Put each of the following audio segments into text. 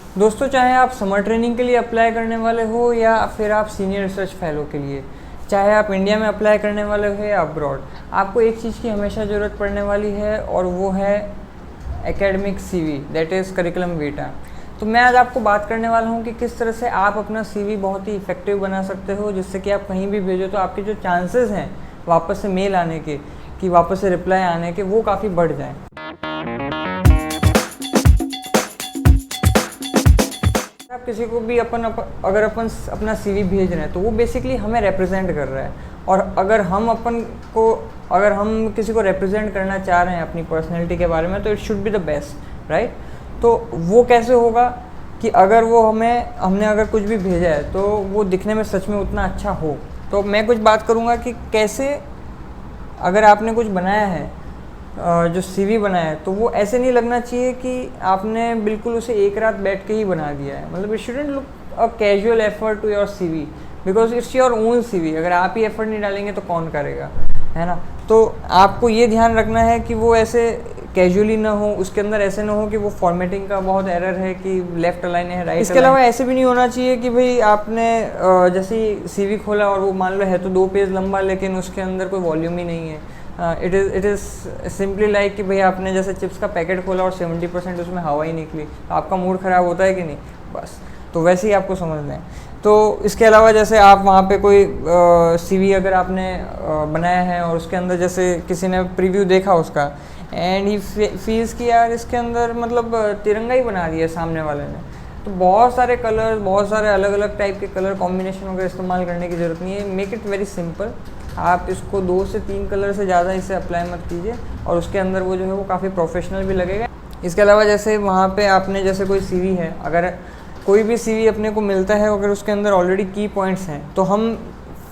दोस्तों, चाहे आप समर ट्रेनिंग के लिए अप्लाई करने वाले हो या फिर आप सीनियर रिसर्च फेलो के लिए, चाहे आप इंडिया में अप्लाई करने वाले हो या अब्रॉड, आपको एक चीज़ की हमेशा ज़रूरत पड़ने वाली है और वो है academic CV, that is curriculum Vita. तो मैं आज आपको बात करने वाला हूँ कि किस तरह से आप अपना सीवी बहुत ही इफेक्टिव बना सकते हो, जिससे कि आप कहीं भी भेजो तो आपके जो चांसेस हैं वापस से मेल आने के, कि वापस से रिप्लाई आने के, वो काफ़ी बढ़ जाएँ। आप किसी को भी अगर अपन अपना सीवी भेज रहे हैं तो वो बेसिकली हमें रिप्रेजेंट कर रहा है, और अगर हम किसी को रिप्रेजेंट करना चाह रहे हैं अपनी पर्सनैलिटी के बारे में, तो it should be the best, right. तो वो कैसे होगा कि अगर वो हमने अगर कुछ भी भेजा है तो वो दिखने में सच में उतना अच्छा हो। तो मैं कुछ बात करूँगा कि कैसे, अगर आपने कुछ बनाया है, जो सीवी बनाया है, तो वो ऐसे नहीं लगना चाहिए कि आपने बिल्कुल उसे एक रात बैठ के ही बना दिया है। मतलब it shouldn't look a casual effort to your CV, because it's your own CV. अगर आप ही एफर्ट नहीं डालेंगे तो कौन करेगा, है ना। तो आपको ये ध्यान रखना है कि वो ऐसे कैजुअली ना हो, उसके अंदर ऐसे ना हो कि वो फॉर्मेटिंग का बहुत एरर है कि लेफ्ट अलाइन है, राइट। इसके अलावा ऐसे भी नहीं होना चाहिए कि भाई आपने जैसे ही सीवी खोला और वो मान लो है तो 2 पेज लंबा, लेकिन उसके अंदर कोई वॉल्यूम ही नहीं है। इट इज़ सिंपली लाइक कि भाई आपने जैसे चिप्स का पैकेट खोला और 70% उसमें हवा ही निकली, तो आपका मूड ख़राब होता है कि नहीं, बस। तो वैसे ही आपको समझना है। तो इसके अलावा जैसे आप वहाँ पे कोई सीवी अगर आपने बनाया है और उसके अंदर जैसे किसी ने प्रीव्यू देखा उसका, एंड ही फील्स कि यार इसके अंदर मतलब तिरंगा ही बना दिया सामने वाले ने, तो बहुत सारे कलर, बहुत सारे अलग अलग टाइप के कलर कॉम्बिनेशनों का इस्तेमाल करने की ज़रूरत नहीं है। Make it very simple. आप इसको 2 से 3 कलर से ज़्यादा इसे अप्लाई मत कीजिए, और उसके अंदर वो जो है वो काफ़ी प्रोफेशनल भी लगेगा। इसके अलावा जैसे वहाँ पे आपने जैसे कोई सीवी है, अगर कोई भी सीवी अपने को मिलता है, अगर उसके अंदर ऑलरेडी की पॉइंट्स हैं, तो हम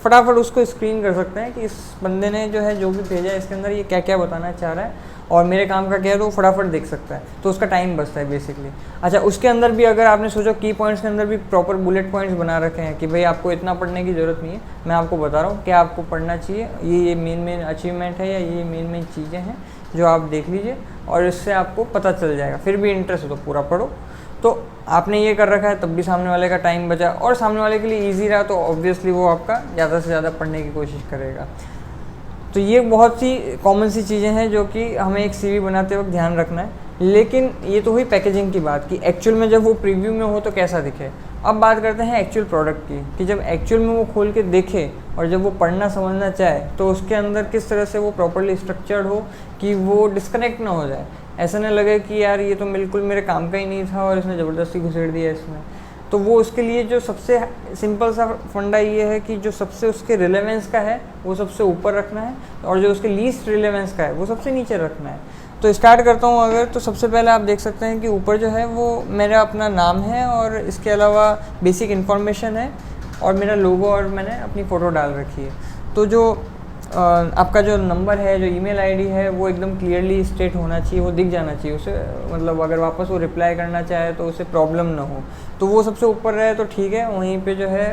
फटाफट उसको स्क्रीन कर सकते हैं कि इस बंदे ने जो है जो भी भेजा है इसके अंदर ये क्या क्या बताना चाह रहा है और मेरे काम का क्या है, तो वो फटाफट देख सकता है, तो उसका टाइम बचता है बेसिकली। अच्छा, उसके अंदर भी अगर आपने सोचो की पॉइंट्स के अंदर भी प्रॉपर बुलेट पॉइंट्स बना रखे हैं कि भाई आपको इतना पढ़ने की ज़रूरत नहीं है, मैं आपको बता रहा हूँ क्या आपको पढ़ना चाहिए, ये मेन अचीवमेंट है या ये मेन चीज़ें हैं जो आप देख लीजिए, और इससे आपको पता चल जाएगा। फिर भी इंटरेस्ट हो तो पूरा पढ़ो। तो आपने ये कर रखा है, तब भी सामने वाले का टाइम बचा और सामने वाले के लिए ईजी रहा, तो ऑब्वियसली वो आपका ज़्यादा से ज़्यादा पढ़ने की कोशिश करेगा। तो ये बहुत सी कॉमन सी चीज़ें हैं जो कि हमें एक सीवी बनाते वक्त ध्यान रखना है। लेकिन ये तो हुई पैकेजिंग की बात कि एक्चुअल में जब वो प्रीव्यू में हो तो कैसा दिखे। अब बात करते हैं एक्चुअल प्रोडक्ट की, कि जब एक्चुअल में वो खोल के देखे और जब वो पढ़ना समझना चाहे तो उसके अंदर किस तरह से वो प्रॉपर्ली स्ट्रक्चर्ड हो कि वो डिस्कनेक्ट ना हो जाए। ऐसा ना लगे कि यार ये तो बिल्कुल मेरे काम का ही नहीं था और इसने ज़बरदस्ती घुसेड़ दिया इसमें। तो वो उसके लिए जो सबसे सिंपल सा फंडा ये है कि जो सबसे उसके रिलेवेंस का है वो सबसे ऊपर रखना है, और जो उसके लीस्ट रिलेवेंस का है वो सबसे नीचे रखना है। तो स्टार्ट करता हूँ अगर, तो सबसे पहले आप देख सकते हैं कि ऊपर जो है वो मेरा अपना नाम है, और इसके अलावा बेसिक इन्फॉर्मेशन है और मेरा लोगो, और मैंने अपनी फ़ोटो डाल रखी है। तो जो आपका जो नंबर है, जो ईमेल आईडी है, वो एकदम क्लियरली स्टेट होना चाहिए, वो दिख जाना चाहिए उसे, मतलब अगर वापस वो रिप्लाई करना चाहे तो उसे प्रॉब्लम ना हो। तो वो सबसे ऊपर रहे तो ठीक है, वहीं पे जो है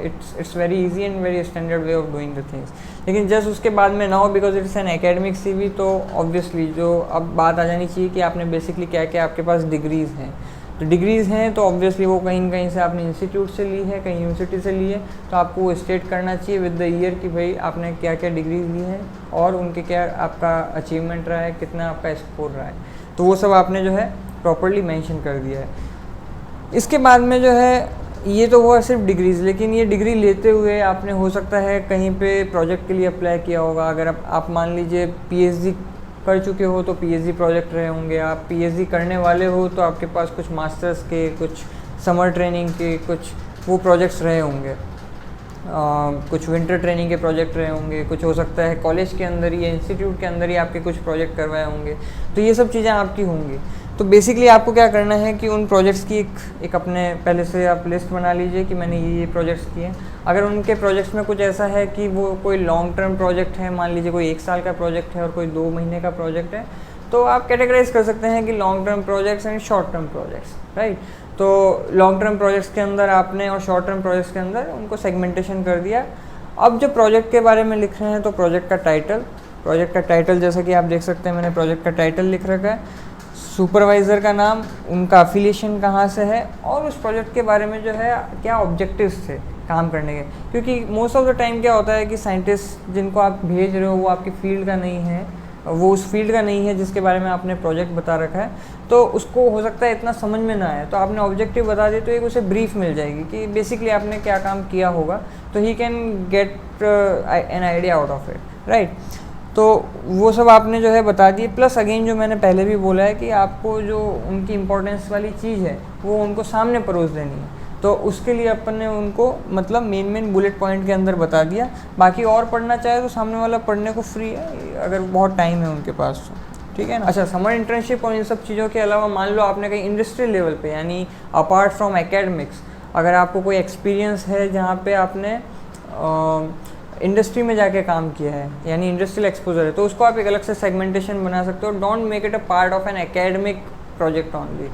it's very easy and very standard way of doing the things. लेकिन जस्ट उसके बाद में ना हो, because it's an academic CV, तो ऑब्वियसली जो अब बात आ जानी चाहिए कि आपने बेसिकली क्या क्या आपके पास डिग्रीज़ हैं। तो डिग्रीज़ हैं तो ऑब्वियसली वो कहीं न कहीं से आपने इंस्टीट्यूट से ली है, कहीं यूनिवर्सिटी से ली है, तो आपको वो स्टेट करना चाहिए विद द ईयर कि भाई आपने क्या क्या डिग्रीज ली हैं और उनके क्या आपका अचीवमेंट रहा है, कितना आपका स्कोर रहा है। तो वो सब आपने जो है प्रॉपर्ली मेंशन कर दिया है। इसके बाद में जो है, ये तो हुआ सिर्फ डिग्रीज़, लेकिन ये डिग्री लेते हुए आपने हो सकता है कहीं पे प्रोजेक्ट के लिए अप्लाई किया होगा। अगर आप मान लीजिए पीएचडी कर चुके हो तो पीएचडी प्रोजेक्ट रहे होंगे, आप पीएचडी करने वाले हो तो आपके पास कुछ मास्टर्स के, कुछ समर ट्रेनिंग के, कुछ वो प्रोजेक्ट्स रहे होंगे, कुछ विंटर ट्रेनिंग के प्रोजेक्ट रहे होंगे, कुछ हो सकता है कॉलेज के अंदर ही, इंस्टीट्यूट के अंदर ही आपके कुछ प्रोजेक्ट करवाए होंगे। तो ये सब चीज़ें आपकी होंगी। तो बेसिकली आपको क्या करना है कि उन प्रोजेक्ट्स की एक अपने पहले से आप लिस्ट बना लीजिए कि मैंने ये प्रोजेक्ट्स किए हैं। अगर उनके प्रोजेक्ट्स में कुछ ऐसा है कि वो कोई लॉन्ग टर्म प्रोजेक्ट है, मान लीजिए कोई 1 साल का प्रोजेक्ट है और कोई 2 महीने का प्रोजेक्ट है, तो आप कैटेगराइज कर सकते हैं कि long term projects and short term projects, right. तो लॉन्ग टर्म प्रोजेक्ट्स के अंदर आपने और शॉर्ट टर्म प्रोजेक्ट्स के अंदर उनको सेगमेंटेशन कर दिया। अब जो प्रोजेक्ट के बारे में लिख रहे हैं, तो प्रोजेक्ट का टाइटल जैसा कि आप देख सकते हैं मैंने प्रोजेक्ट का टाइटल लिख रखा है सुपरवाइज़र का नाम, उनका अफिलिएशन कहाँ से है, और उस प्रोजेक्ट के बारे में जो है क्या ऑब्जेक्टिव्स थे काम करने के। क्योंकि मोस्ट ऑफ द टाइम क्या होता है कि साइंटिस्ट जिनको आप भेज रहे हो वो आपकी फील्ड का नहीं है, वो उस फील्ड का नहीं है जिसके बारे में आपने प्रोजेक्ट बता रखा है, तो उसको हो सकता है इतना समझ में ना आए। तो आपने ऑब्जेक्टिव बता दिए तो एक उसे ब्रीफ मिल जाएगी कि बेसिकली आपने क्या काम किया होगा, तो he can get an idea out of it, right. तो वो सब आपने जो है बता दिए। प्लस अगेन जो मैंने पहले भी बोला है कि आपको जो उनकी इम्पोर्टेंस वाली चीज़ है वो उनको सामने परोस देनी है, तो उसके लिए अपन ने उनको मतलब मेन बुलेट पॉइंट के अंदर बता दिया। बाकी और पढ़ना चाहे तो सामने वाला पढ़ने को फ्री है, अगर बहुत टाइम है उनके पास तो, ठीक है ना। अच्छा, समर इंटर्नशिप और इन सब चीज़ों के अलावा मान लो आपने कहीं इंडस्ट्रियल लेवल पे, यानी अपार्ट फ्रॉम एकेडमिक्स, अगर आपको कोई एक्सपीरियंस है जहाँ पे आपने इंडस्ट्री में जाके काम किया है, यानी इंडस्ट्रियल एक्सपोजर है, तो उसको आप एक अलग से सेगमेंटेशन बना सकते हो। Don't make it a part of an academic project only,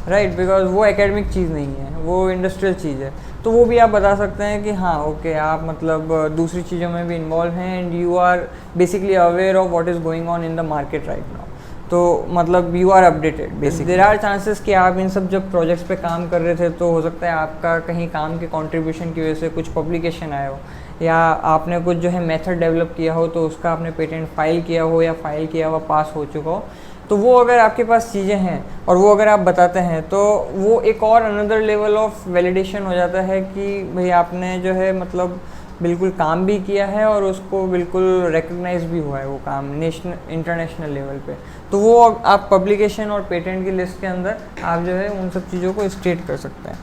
right, because वो एकेडमिक चीज़ नहीं है, वो इंडस्ट्रियल चीज़ है। तो वो भी आप बता सकते हैं कि हाँ ओके, आप मतलब दूसरी चीज़ों में भी इन्वॉल्व हैं and you are basically aware of what is going on in the market right now. तो मतलब you are updated basically. There are chances कि आप इन सब जब प्रोजेक्ट्स पे काम कर रहे थे तो हो सकता है आपका कहीं काम के कंट्रीब्यूशन की वजह से कुछ पब्लिकेशन आया हो, या आपने कुछ जो है मेथड डेवलप किया हो तो उसका आपने पेटेंट फाइल किया हो या फाइल किया हुआ पास हो चुका हो। तो वो अगर आपके पास चीज़ें हैं और वो अगर आप बताते हैं तो वो एक और अनदर लेवल ऑफ वैलिडेशन हो जाता है कि भाई आपने जो है मतलब बिल्कुल काम भी किया है और उसको बिल्कुल रिकग्नाइज भी हुआ है वो काम नेशनल इंटरनेशनल लेवल पे। तो वो आप पब्लिकेशन और पेटेंट की लिस्ट के अंदर आप जो है उन सब चीज़ों को स्टेट कर सकते हैं।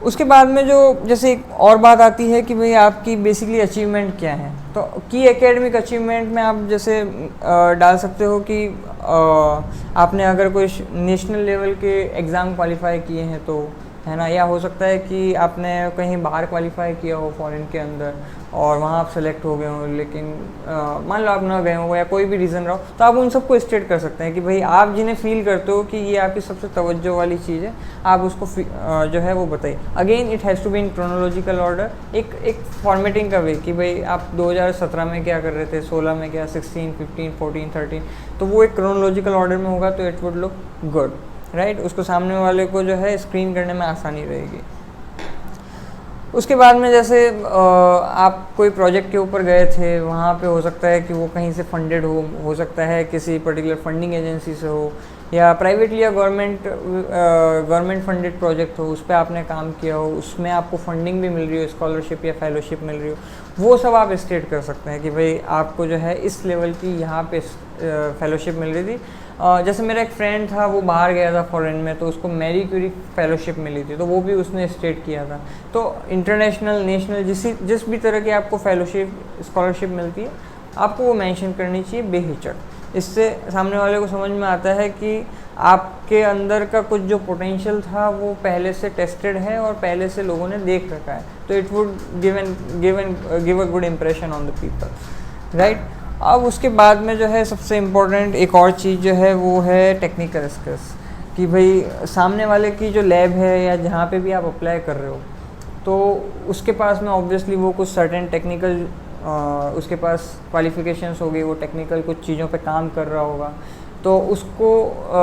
उसके बाद में जो जैसे एक और बात आती है कि भाई आपकी बेसिकली अचीवमेंट क्या है, तो की एकेडमिक अचीवमेंट में आप जैसे डाल सकते हो कि आपने अगर कोई नेशनल लेवल के एग्ज़ाम क्वालिफाई किए हैं तो, है ना, या हो सकता है कि आपने कहीं बाहर क्वालिफाई किया हो फॉरेन के अंदर और वहाँ आप सेलेक्ट हो गए हो, लेकिन मान लो आप ना गए हो या कोई भी रीज़न रहा हो, तो आप उन सबको स्टेट कर सकते हैं कि भाई आप जिन्हें फील करते हो कि ये आपकी सबसे तवज्जो वाली चीज़ है, आप उसको जो है वो बताइए। Again it has to be in chronological order, एक फॉर्मेटिंग का वे कि भाई आप 2017 में क्या कर रहे थे, 16 में क्या, 16, 15, 14, 13, तो वो एक क्रोनोलॉजिकल ऑर्डर में होगा तो it would look good, right. उसको सामने वाले को जो है स्क्रीन करने में आसानी रहेगी। उसके बाद में जैसे आप कोई प्रोजेक्ट के ऊपर गए थे, वहाँ पे हो सकता है कि वो कहीं से फंडेड हो सकता है किसी पर्टिकुलर फंडिंग एजेंसी से हो, या प्राइवेटली या गवर्नमेंट फंडेड प्रोजेक्ट हो, उस पर आपने काम किया हो, उसमें आपको फंडिंग भी मिल रही हो, स्कॉलरशिप या फेलोशिप मिल रही हो, वो सब आप स्टेट कर सकते हैं कि भाई आपको जो है इस लेवल की यहाँ पे फेलोशिप मिल रही थी। जैसे मेरा एक फ्रेंड था, वो बाहर गया था फॉरेन में, तो उसको मैरी क्यूरी फेलोशिप मिली थी, तो वो भी उसने स्टेट किया था। तो इंटरनेशनल, नेशनल, जिस भी तरह की आपको फेलोशिप स्कॉलरशिप मिलती है आपको वो मेंशन करनी चाहिए बेहिचक। इससे सामने वाले को समझ में आता है कि आपके अंदर का कुछ जो पोटेंशियल था वो पहले से टेस्टेड है और पहले से लोगों ने देख रखा है, तो it would give a good impression on the people, right. अब उसके बाद में जो है सबसे इम्पोर्टेंट एक और चीज़ जो है वो है टेक्निकल स्किल्स, कि भाई सामने वाले की जो लैब है या जहाँ पे भी आप अप्लाई कर रहे हो तो उसके पास में ऑब्वियसली वो कुछ सर्टेन टेक्निकल उसके पास क्वालिफिकेशंस होगी, वो टेक्निकल कुछ चीज़ों पे काम कर रहा होगा, तो उसको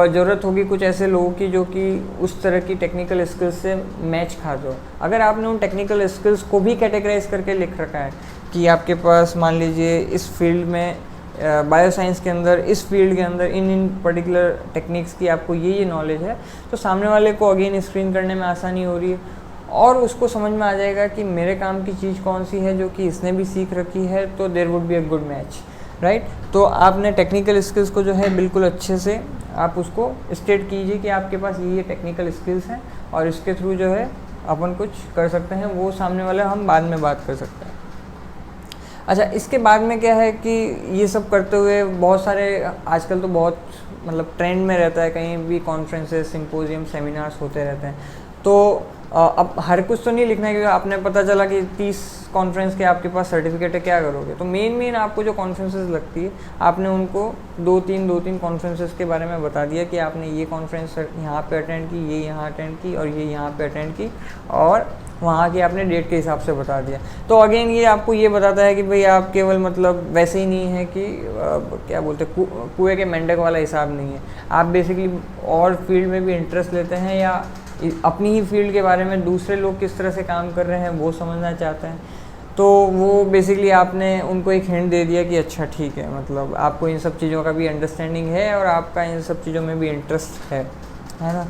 ज़रूरत होगी कुछ ऐसे लोगों की जो कि उस तरह की टेक्निकल स्किल्स से मैच खा दो। अगर आपने उन टेक्निकल स्किल्स को भी कैटेगराइज करके लिख रखा है कि आपके पास मान लीजिए इस फील्ड में बायोसाइंस के अंदर, इस फील्ड के अंदर इन पर्टिकुलर टेक्निक्स की आपको ये नॉलेज है, तो सामने वाले को अगेन स्क्रीन करने में आसानी हो रही है और उसको समझ में आ जाएगा कि मेरे काम की चीज़ कौन सी है जो कि इसने भी सीख रखी है, तो there would be a good match, right. तो आपने टेक्निकल स्किल्स को जो है बिल्कुल अच्छे से आप उसको स्टेट कीजिए कि आपके पास ये टेक्निकल स्किल्स हैं और इसके थ्रू जो है अपन कुछ कर सकते हैं, वो सामने वाला हम बाद में बात कर सकते हैं। अच्छा, इसके बाद में क्या है कि ये सब करते हुए बहुत सारे आजकल तो बहुत मतलब ट्रेंड में रहता है, कहीं भी कॉन्फ्रेंसेस, सिंपोजियम, सेमिनार्स होते रहते हैं, तो अब हर कुछ तो नहीं लिखना है, क्योंकि आपने पता चला कि 30 कॉन्फ्रेंस के आपके पास सर्टिफिकेट है, क्या करोगे? तो मेन आपको जो कॉन्फ्रेंसेस लगती है आपने उनको दो तीन कॉन्फ्रेंसेस के बारे में बता दिया कि आपने ये कॉन्फ्रेंस यहाँ पे अटेंड की, ये यहाँ अटेंड की और ये यहाँ पे अटेंड की, और वहाँ की आपने डेट के हिसाब से बता दिया। तो अगेन ये आपको ये बताता है कि भाई आप केवल मतलब वैसे ही नहीं है कि क्या बोलते कुएं के मेंढक वाला हिसाब नहीं है, आप बेसिकली और फील्ड में भी इंटरेस्ट लेते हैं या अपनी ही फील्ड के बारे में दूसरे लोग किस तरह से काम कर रहे हैं वो समझना चाहते हैं। तो वो बेसिकली आपने उनको एक हिंट दे दिया कि अच्छा ठीक है, मतलब आपको इन सब चीज़ों का भी अंडरस्टैंडिंग है और आपका इन सब चीज़ों में भी इंटरेस्ट है ना।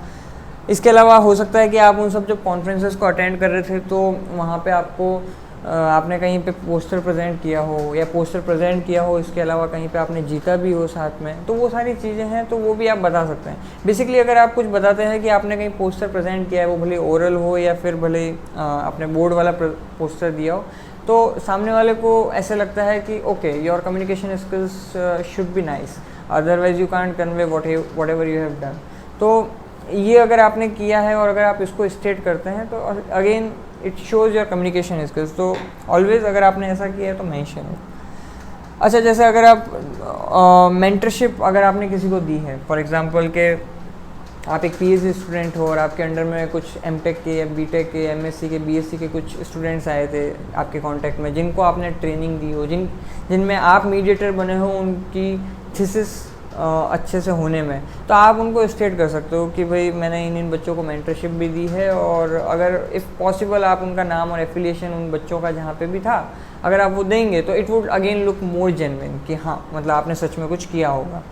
इसके अलावा हो सकता है कि आप उन सब जब कॉन्फ्रेंसेस को अटेंड कर रहे थे तो वहाँ पे आपको आपने कहीं पे पोस्टर प्रेजेंट किया हो या पोस्टर प्रेजेंट किया हो, इसके अलावा कहीं पे आपने जीता भी हो साथ में, तो वो सारी चीज़ें हैं, तो वो भी आप बता सकते हैं। बेसिकली अगर आप कुछ बताते हैं कि आपने कहीं पोस्टर प्रेजेंट किया है, वो भले ओरल हो या फिर भले आपने बोर्ड वाला पोस्टर दिया हो, तो सामने वाले को ऐसे लगता है कि okay your communication skills should be nice, otherwise you can't convey what ever you have done. तो ये अगर आपने किया है और अगर आप इसको स्टेट करते हैं तो again it shows your communication skills. तो ऑलवेज अगर आपने ऐसा किया है तो मेंशन है। अच्छा, जैसे अगर आप मेंटरशिप अगर आपने किसी को दी है, फॉर एग्जांपल के आप एक पीएचडी स्टूडेंट हो और आपके अंडर में कुछ एमटेक के या बीटेक के, एमएससी के, बीएससी के कुछ स्टूडेंट्स आए थे आपके कांटेक्ट में, जिनको आपने ट्रेनिंग दी हो, जिनमें आप मीडिएटर बने हो उनकी थीसिस अच्छे से होने में, तो आप उनको स्टेट कर सकते हो कि भाई मैंने इन बच्चों को मेंटरशिप भी दी है, और अगर इफ़ पॉसिबल आप उनका नाम और एफिलिएशन उन बच्चों का जहाँ पे भी था अगर आप वो देंगे तो it would again look more genuine कि हाँ मतलब आपने सच में कुछ किया होगा,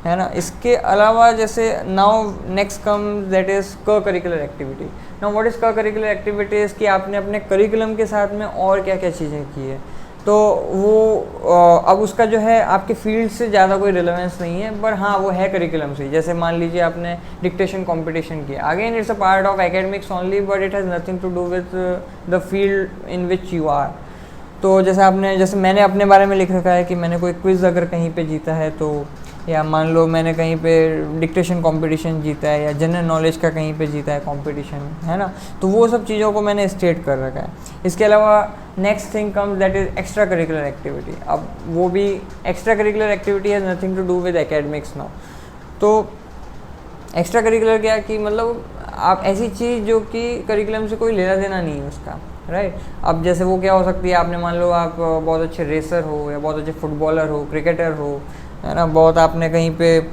है ना। इसके अलावा जैसे now next come that is curricular activity. Now what is curricular activities कि आपने अपने करिकुलम के साथ में और क्या क्या चीज़ें की है, तो वो अब उसका जो है आपके फील्ड से ज़्यादा कोई रिलेवेंस नहीं है, पर हाँ वो है करिकुलम से। जैसे मान लीजिए आपने डिक्टेशन कंपटीशन किया, again it's a part of academics only, but it has nothing to do with the field in which you are. तो जैसे मैंने अपने बारे में लिख रखा है कि मैंने कोई क्विज़ अगर कहीं पे जीता है, तो या मान लो मैंने कहीं पे डिक्टेशन कंपटीशन जीता है या जनरल नॉलेज का कहीं पे जीता है कंपटीशन, है ना, तो वो सब चीज़ों को मैंने स्टेट कर रखा है। इसके अलावा next thing comes that is extra curricular activity. अब वो भी extra curricular activity has nothing to do with academics now. तो एक्स्ट्रा करिकुलर क्या कि मतलब आप ऐसी चीज़ जो कि करिकुलम से कोई लेना देना नहीं है उसका, राइट। अब जैसे वो क्या हो सकती है, आपने मान लो आप बहुत अच्छे रेसर हो या बहुत अच्छे फुटबॉलर हो, क्रिकेटर हो, है ना, बहुत आपने कहीं पे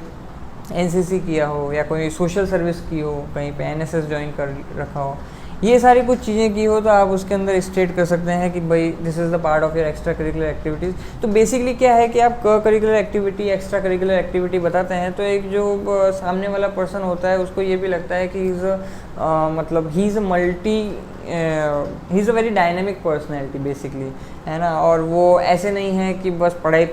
एनसीसी किया हो या कोई सोशल सर्विस की हो, कहीं पे एनएसएस ज्वाइन कर रखा हो, ये सारी कुछ चीज़ें की हो, तो आप उसके अंदर स्टेट कर सकते हैं कि भाई this is the part of your extra curricular activities. तो बेसिकली क्या है कि आप curricular activity, extra curricular activity बताते हैं तो एक जो सामने वाला पर्सन होता है उसको ये भी लगता है कि मतलब he is a very dynamic personality basically, है ना। और वो ऐसे नहीं है कि बस पढ़ाई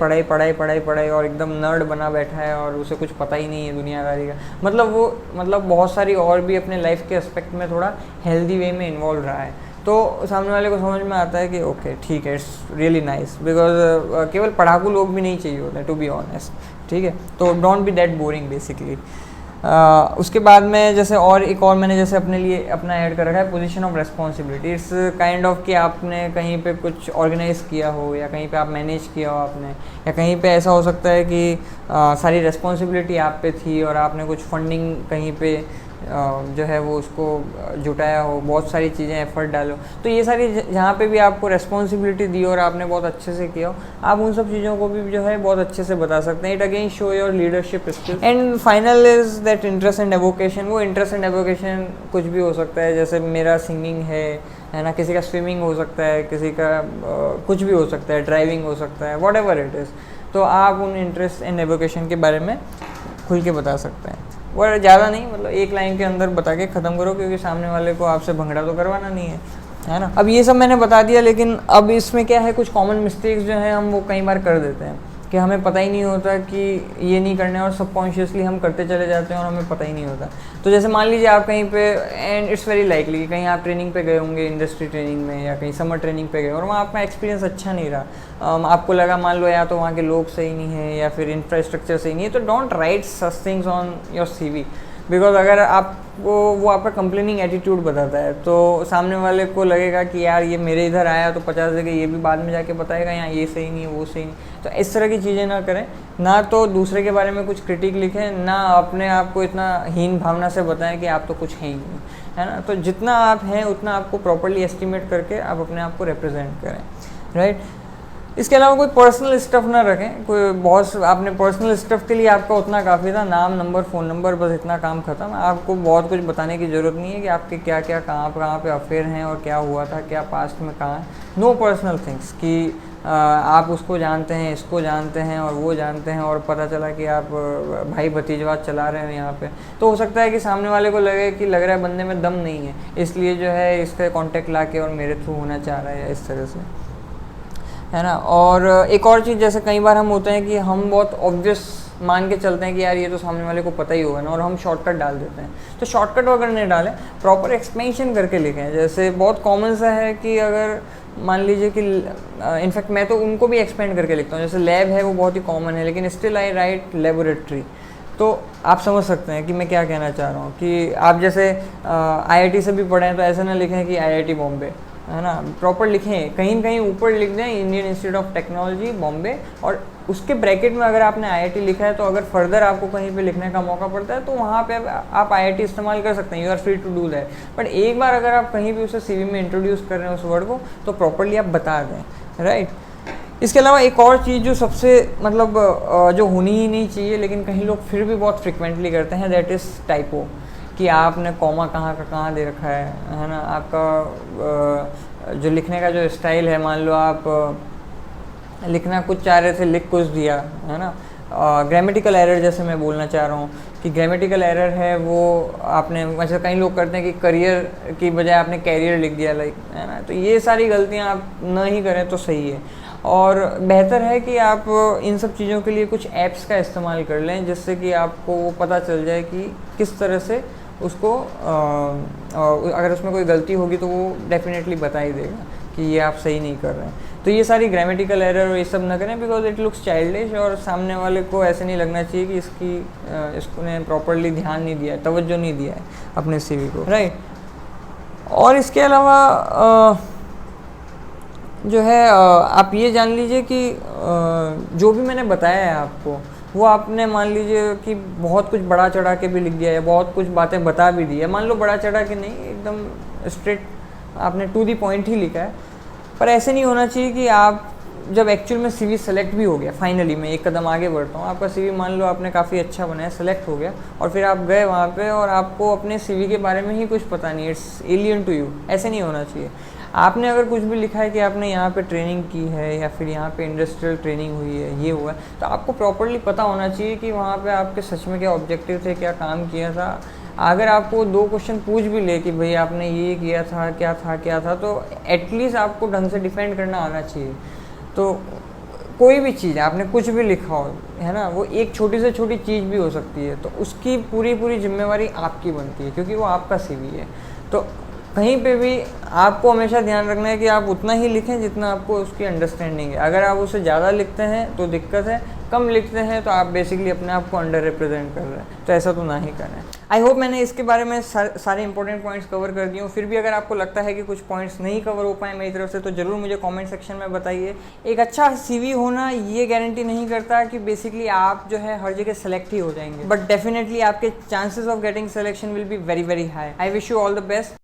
और एकदम नर्ड बना बैठा है और उसे कुछ पता ही नहीं है दुनियादारी का, मतलब बहुत सारी और भी अपने लाइफ के एस्पेक्ट में थोड़ा हेल्दी वे में इन्वॉल्व रहा है। तो सामने वाले को समझ में आता है कि ओके ठीक है, इट्स रियली नाइस, बिकॉज केवल पढ़ाकू लोग भी नहीं चाहिए होते टू बी ऑनेस्ट, ठीक है। तो don't be that boring basically. उसके बाद में जैसे और मैंने जैसे अपने लिए अपना ऐड कर रखा है position of responsibility. It's kind of कि आपने कहीं पे कुछ ऑर्गेनाइज किया हो या कहीं पे आप मैनेज किया हो आपने, या कहीं पे ऐसा हो सकता है कि सारी रेस्पॉन्सिबिलिटी आप पे थी और आपने कुछ फंडिंग कहीं पे जो है वो उसको जुटाया हो, बहुत सारी चीज़ें एफर्ट डालो, तो ये सारी जहाँ पे भी आपको रेस्पॉन्सिबिलिटी दी और आपने बहुत अच्छे से किया हो, आप उन सब चीज़ों को भी जो है बहुत अच्छे से बता सकते हैं। It again show your leadership skills. And final is that interest and avocation. वो इंटरेस्ट एंड एवोकेशन कुछ भी हो सकता है, जैसे मेरा सिंगिंग है ना, किसी का स्विमिंग हो सकता है, किसी का कुछ भी हो सकता है, ड्राइविंग हो सकता है, वॉट एवर इट इज़। तो आप उन इंटरेस्ट एंड एवोकेशन के बारे में खुल के बता सकते हैं। और ज़्यादा नहीं, मतलब एक लाइन के अंदर बता के ख़त्म करो, क्योंकि सामने वाले को आपसे भंगड़ा तो करवाना नहीं है ना। अब ये सब मैंने बता दिया, लेकिन अब इसमें क्या है, कुछ कॉमन मिस्टेक्स जो हैं हम वो कई बार कर देते हैं कि हमें पता ही नहीं होता कि ये नहीं करना है, और सबकॉन्शियसली हम करते चले जाते हैं और हमें पता ही नहीं होता। तो जैसे मान लीजिए आप कहीं पे, एंड इट्स वेरी लाइकली कि कहीं आप ट्रेनिंग पे गए होंगे, इंडस्ट्री ट्रेनिंग में या कहीं समर ट्रेनिंग पे गए, और वहाँ आपका एक्सपीरियंस अच्छा नहीं रहा, आपको लगा मान लो या तो वहाँ के लोग सही नहीं है या फिर इंफ्रास्ट्रक्चर सही नहीं है, तो don't write such things on your CV, because अगर आप आपको वो आपका कंप्लेनिंग एटीट्यूड बताता है, तो सामने वाले को लगेगा कि यार ये मेरे इधर आया तो 50 जगह ये भी बाद में जाके बताएगा यहाँ ये सही नहीं वो सही नहीं। तो इस तरह की चीज़ें ना करें, ना तो दूसरे के बारे में कुछ क्रिटिक लिखें, ना अपने आप को इतना हीन भावना से बताएं कि आप तो कुछ हैं ही नहीं, है ना। तो जितना आप हैं उतना आपको प्रॉपर्ली एस्टिमेट करके आप अपने आप को रिप्रेजेंट करें, राइट। इसके अलावा कोई पर्सनल स्टफ़ ना रखें, कोई बहुत आपने पर्सनल स्टफ़ के लिए आपका उतना काफ़ी था, नाम नंबर फ़ोन नंबर, बस इतना काम ख़त्म। आपको बहुत कुछ बताने की ज़रूरत नहीं है कि आपके क्या क्या कहाँ पे अफेयर हैं और क्या हुआ था, क्या पास्ट में कहाँ है। नो पर्सनल थिंग्स कि आप उसको जानते हैं, इसको जानते हैं और वो जानते हैं और पता चला कि आप भाई भतीजवाद चला रहे हैं यहाँ पे। तो हो सकता है कि सामने वाले को लगे कि लग रहा है बंदे में दम नहीं है, इसलिए जो है इसका कॉन्टेक्ट ला के और मेरे थ्रू होना चाह रहा है, इस तरह से, है ना। और एक और चीज़, जैसे कई बार हम होते हैं कि हम बहुत ऑब्वियस मान के चलते हैं कि यार ये तो सामने वाले को पता ही होगा ना, और हम शॉर्टकट डाल देते हैं। तो शॉर्टकट वगैरह नहीं डालें, प्रॉपर एक्सप्लेनेशन करके लिखें। जैसे बहुत कॉमन सा है कि अगर मान लीजिए कि इनफैक्ट मैं तो उनको भी एक्सपेंड करके लिखता हूँ, जैसे लैब है वो बहुत ही कॉमन है, लेकिन स्टिल आई राइट लेबोरेटरी। तो आप समझ सकते हैं कि मैं क्या कहना चाह रहा हूँ कि आप जैसे IIT से भी पढ़े हैं तो ऐसा ना लिखें कि IIT बॉम्बे, है ना। प्रॉपर लिखें, कहीं कहीं ऊपर लिख दें Indian institute of technology Bombay, और उसके ब्रैकेट में अगर आपने IIT लिखा है तो अगर फर्दर आपको कहीं पे लिखने का मौका पड़ता है तो वहाँ पे आप IIT इस्तेमाल कर सकते हैं, you are free to do that. But एक बार अगर आप कहीं भी उसे CV में इंट्रोड्यूस कर रहे हैं उस वर्ड को, तो प्रॉपरली आप बता दें, राइट। इसके अलावा एक और चीज़ जो सबसे मतलब जो होनी ही नहीं चाहिए लेकिन कहीं लोग फिर भी बहुत फ्रिक्वेंटली करते हैं, दैट इज़ टाइपो, कि आपने कॉमा कहाँ का कहाँ दे रखा है ना। आपका जो लिखने का जो स्टाइल है, मान लो आप लिखना कुछ चाह रहे थे, लिख कुछ दिया, है ना। ग्रामेटिकल एरर जैसे मैं बोलना चाह रहा हूँ कि ग्रामेटिकल एरर है वो आपने, वैसे कई लोग करते हैं कि करियर की बजाय आपने कैरियर लिख दिया, लाइक, है ना। तो ये सारी गलतियाँ आप न ही करें तो सही है। और बेहतर है कि आप इन सब चीज़ों के लिए कुछ ऐप्स का इस्तेमाल कर लें, जिससे कि आपको वो पता चल जाए कि किस तरह से उसको अगर उसमें कोई गलती होगी तो वो डेफिनेटली बता ही देगा कि ये आप सही नहीं कर रहे हैं। तो ये सारी ग्रामेटिकल एरर और ये सब ना करें, बिकॉज इट लुक्स चाइल्डिश, और सामने वाले को ऐसे नहीं लगना चाहिए कि इसने प्रॉपरली ध्यान नहीं दिया है, तवज्जो नहीं दिया है अपने CV को, राइट। और इसके अलावा जो है आप ये जान लीजिए कि जो भी मैंने बताया है आपको, वो आपने मान लीजिए कि बहुत कुछ बड़ा चढ़ा के भी लिख दिया है, बहुत कुछ बातें बता भी दी है। मान लो बड़ा चढ़ा के नहीं, एकदम स्ट्रेट आपने टू दी पॉइंट ही लिखा है। पर ऐसे नहीं होना चाहिए कि आप जब एक्चुअल में CV सेलेक्ट भी हो गया, फाइनली मैं एक कदम आगे बढ़ता हूँ, आपका CV मान लो आपने काफ़ी अच्छा बनाया, सेलेक्ट हो गया, और फिर आप गए वहाँ पे और आपको अपने CV के बारे में ही कुछ पता नहीं, इट्स एलियन टू यू। ऐसे नहीं होना चाहिए। आपने अगर कुछ भी लिखा है कि आपने यहाँ पे ट्रेनिंग की है या फिर यहाँ पे इंडस्ट्रियल ट्रेनिंग हुई है, ये हुआ है, तो आपको प्रॉपरली पता होना चाहिए कि वहाँ पे आपके सच में क्या ऑब्जेक्टिव थे, क्या काम किया था। अगर आपको 2 क्वेश्चन पूछ भी ले कि भाई आपने ये किया था, क्या था, तो एटलीस्ट आपको ढंग से डिफेंड करना आना चाहिए। तो कोई भी चीज़ आपने कुछ भी लिखा हो, है ना, वो एक छोटी से छोटी चीज़ भी हो सकती है, तो उसकी पूरी जिम्मेवारी आपकी बनती है, क्योंकि वो आपका CV है। तो कहीं पे भी आपको हमेशा ध्यान रखना है कि आप उतना ही लिखें जितना आपको उसकी अंडरस्टैंडिंग है। अगर आप उससे ज़्यादा लिखते हैं तो दिक्कत है, कम लिखते हैं तो आप बेसिकली अपने आप को अंडर रिप्रेजेंट कर रहे हैं, तो ऐसा तो ना ही करें। आई होप मैंने इसके बारे में सारे इंपॉर्टेंट पॉइंट्स कवर कर दिए हूँ। फिर भी अगर आपको लगता है कि कुछ पॉइंट्स नहीं कवर हो पाए मेरी तरफ से, तो ज़रूर मुझे कमेंट सेक्शन में बताइए। एक अच्छा CV होना ये गारंटी नहीं करता कि बेसिकली आप जो है हर जगह सेलेक्ट ही हो जाएंगे, बट डेफिनेटली आपके chances of getting selection will be very high. I wish you all the best.